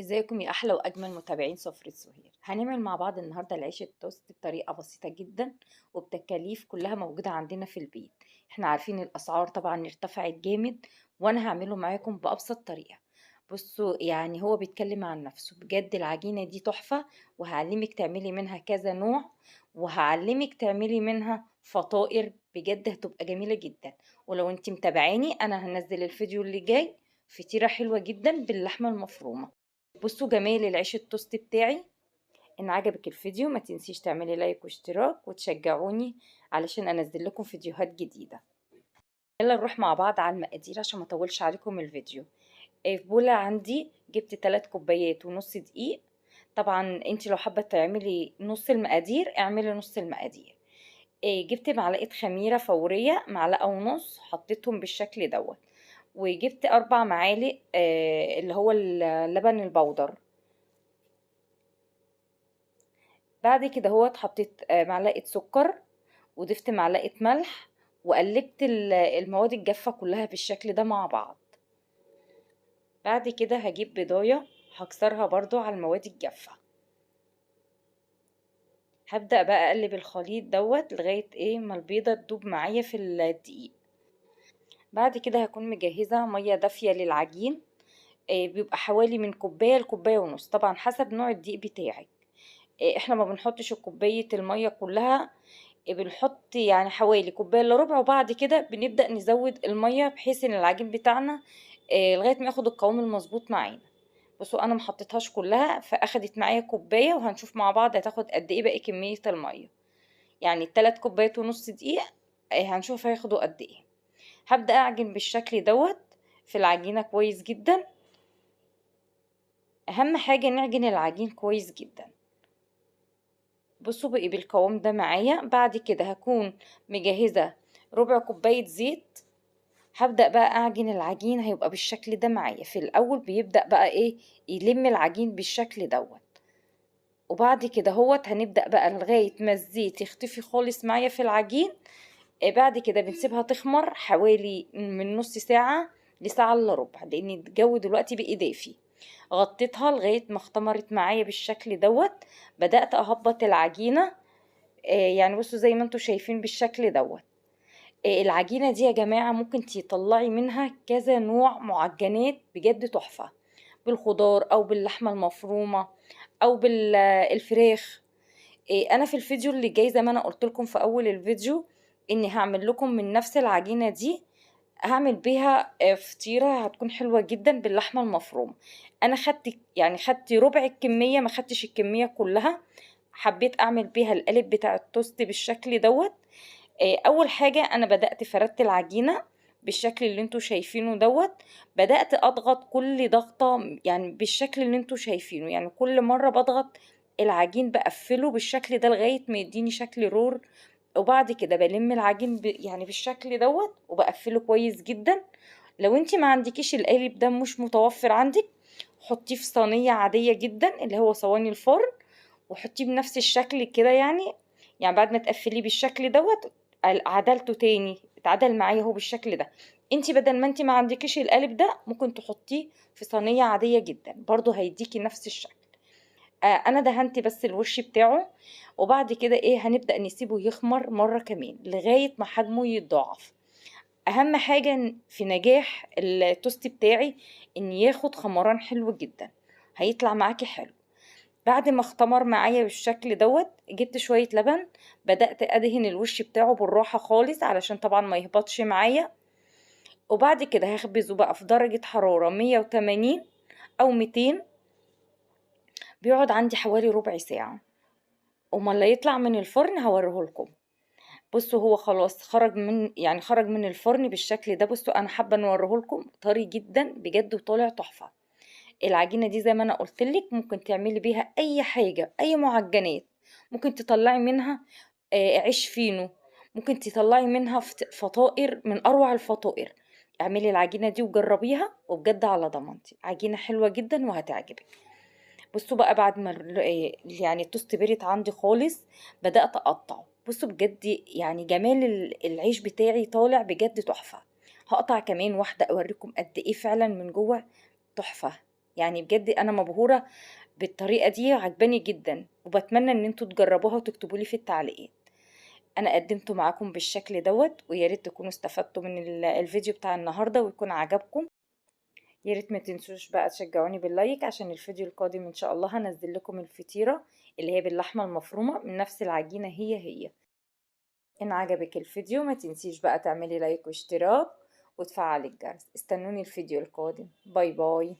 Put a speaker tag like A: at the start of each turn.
A: ازيكم يا احلى واجمل متابعين سفرة سهير. هنعمل مع بعض النهارده العيش التوست بطريقه بسيطه جدا وبتكاليف كلها موجوده عندنا في البيت. احنا عارفين الاسعار طبعا ارتفعت جامد، وانا هعمله معاكم بابسط طريقه. بصوا، يعني هو بيتكلم عن نفسه بجد. العجينه دي تحفه، وهعلمك تعملي منها كذا نوع، وهعلمك تعملي منها فطائر بجد هتبقى جميله جدا. ولو انت متابعاني انا هنزل الفيديو اللي جاي فطيره حلوه جدا باللحمه المفرومه. بصوا جمال العيش التوست بتاعي. ان عجبك الفيديو ما تنسيش تعملي لايك واشتراك وتشجعوني علشان انزل لكم فيديوهات جديدة. يلا نروح مع بعض على المقادير عشان ما اطولش عليكم الفيديو. في بولة عندي جبت 3 كوبايات ونص دقيق. طبعا انت لو حابة تعملي نص المقادير اعملي نص المقادير. جبت معلقة خميرة فورية، معلقة ونص حطيتهم بالشكل دوت. وجبت 4 معالق اللي هو اللبن البودر. بعد كده هو حطيت معلقة سكر، وضفت معلقة ملح، وقلبت المواد الجافة كلها بالشكل ده مع بعض. بعد كده هجيب بيضاية هكسرها برضو على المواد الجافة. هبدأ بقى اقلب الخليط دوت لغاية ما البيضة تدوب معايا في الدقيق. بعد كده هكون مجهزة مية دافية للعجين. بيبقى حوالي من كوباية لكوباية ونص، طبعا حسب نوع الدقيق بتاعك. احنا ما بنحطش كوباية المية كلها، بنحط يعني حوالي كوباية الا ربع، وبعد كده بنبدأ نزود المية بحيث ان العجين بتاعنا لغاية ما ياخد القوام المظبوط معانا. بصوا انا محطتهاش كلها فاخدت معايا كوباية، وهنشوف مع بعض هتاخد قد ايه باقي كمية المية. يعني 3 كوبايات ونص دقيق، هنشوف هياخدوا قد ايه. هبدأ اعجن بالشكل دوت في العجينة كويس جدا. اهم حاجة نعجن العجين كويس جدا. بصوا بقي بالقوام ده معايا. بعد كده هكون مجهزة ربع كوباية زيت. هبدأ بقى أعجن العجين، هيبقى بالشكل ده معايا. في الأول بيبدأ بقى يلم العجين بالشكل دوت. وبعد كده هنبدأ بقى لغاية ما الزيت يختفي خالص معايا في العجين. بعد كده بنسيبها تخمر حوالي من نص ساعة لساعة الا ربع، لأن الجو دلوقتي بقي دافي. غطيتها لغاية ما اختمرت معايا بالشكل دوت. بدأت أهبط العجينة. يعني بصوا زي ما انتوا شايفين بالشكل دوت. العجينة دي يا جماعة ممكن تطلعي منها كذا نوع معجنات بجد تحفة، بالخضار أو باللحمة المفرومة أو بالفراخ. أنا في الفيديو اللي جاي زي ما أنا قلت لكم في أول الفيديو إني هعمل لكم من نفس العجينة دي، هعمل بيها فطيرة هتكون حلوة جدا باللحمة المفرومة. أنا خدت ربع الكمية، ما خدتش الكمية كلها. حبيت أعمل بيها القالب بتاع التوست بالشكل دوت. اول حاجة انا بدأت فردت العجينة بالشكل اللي انتوا شايفينه دوت. بدأت اضغط كل ضغطة يعني بالشكل اللي انتوا شايفينه، يعني كل مرة بضغط العجين بقفله بالشكل ده لغاية ما يديني شكل رول. وبعد كده بلم العجين يعني بالشكل دوت وبقفله كويس جدا. لو انتي ما عندكيش القالب ده مش متوفر عندك، حطيه في صينية عادية جدا اللي هو صواني الفرن، وحطيه بنفس الشكل كده يعني بعد ما تقفليه بالشكل دوت عدلته تاني اتعدل معايا اهو بالشكل ده. انتي بدل ما انتي ما عندكيش القالب ده ممكن تحطيه في صينية عادية جدا برضو هيديكي نفس الشكل. انا دهنت بس الوش بتاعه. وبعد كده هنبدأ نسيبه يخمر مرة كمان لغاية ما حجمه يتضاعف. اهم حاجة في نجاح التوست بتاعي ان ياخد خمران حلو جدا، هيطلع معاكي حلو. بعد ما اختمر معايا بالشكل دوت جبت شوية لبن. بدأت ادهن الوش بتاعه بالراحة خالص علشان طبعا ما يهبطش معايا. وبعد كده هخبزه بقى في درجة حرارة 180 او 200. بيقعد عندي حوالي ربع ساعة. وما اللي يطلع من الفرن هوريهولكم. بصوا هو خلاص خرج من الفرن بالشكل ده. بصوا انا حابة نوريهولكم طري جدا بجد وطالع تحفة. العجينة دي زي ما انا قلتلك ممكن تعملي بيها اي حاجة، اي معجنات. ممكن تطلعي منها عيش فينو. ممكن تطلعي منها فطائر من اروع الفطائر. اعملي العجينة دي وجربيها، وبجد على ضمانتي عجينة حلوة جدا وهتعجبك. بصوا بقى بعد ما يعني التوست بريت عندي خالص بدأت اقطعه. بصوا بجد يعني جمال العيش بتاعي طالع بجد تحفة. هقطع كمان واحدة اوريكم قد ايه فعلا من جوه تحفة. يعني بجد انا مبهورة بالطريقة دي، عجباني جدا، وبتمنى ان انتوا تجربوها وتكتبوا لي في التعليقات. انا قدمته معاكم بالشكل دوت، ويا ريت تكونوا استفدتوا من الفيديو بتاع النهارده ويكون عجبكم. يا ريت ما تنسوش بقى تشجعوني باللايك، عشان الفيديو القادم ان شاء الله هنزل لكم الفطيرة اللي هي باللحمة المفرومة من نفس العجينة هي. ان عجبك الفيديو ما تنسيش بقى تعملي لايك واشتراك وتفعلي الجرس. استنوني الفيديو القادم. باي باي.